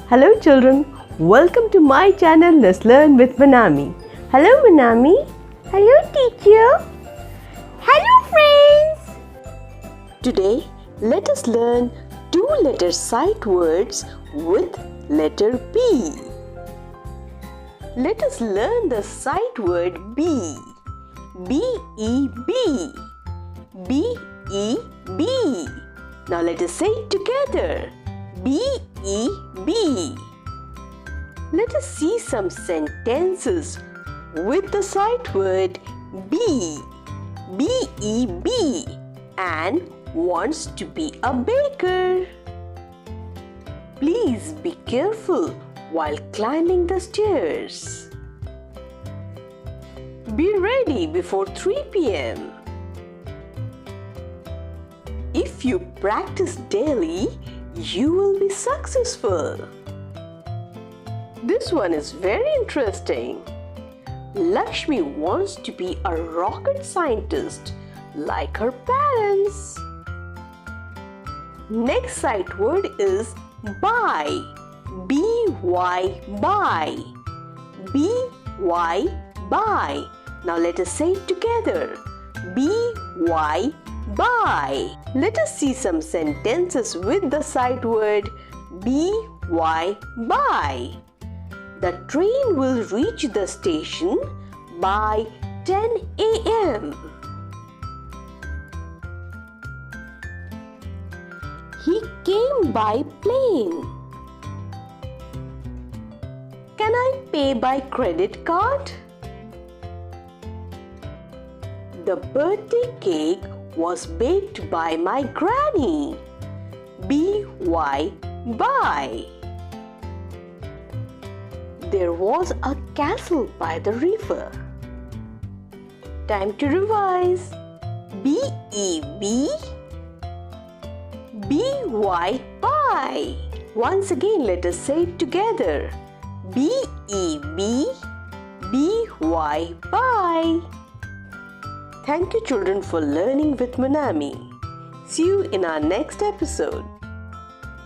Hello children, welcome to my channel Let's Learn with Monami. Hello Monami. Hello teacher. Hello friends. Today let us learn two-letter sight words with letter B. Let us learn the sight word B. B-E-B. B-E-B. Now let us say it together. B-E-B. Let us see some sentences with the sight word B. B-E-B. And wants to be a baker. Please be careful while climbing the stairs. Be ready before 3 p.m. If you practice daily, you will be successful. This one is very interesting. Lakshmi wants to be a rocket scientist like her parents. Next sight word is buy. B-Y, buy. B-Y, buy. Now let us say it together. B-Y, buy. Let us see some sentences with the sight word B-Y, buy. The train will reach the station by 10 a.m. He came by plane. Can I pay by credit card? The birthday cake was baked by my granny. B-Y, buy. There was a castle by the river. Time to revise. B-E-B. B-Y, buy. Once again, let us say it together. B-E-B. B-Y, buy. Thank you children for learning with Monami. See you in our next episode.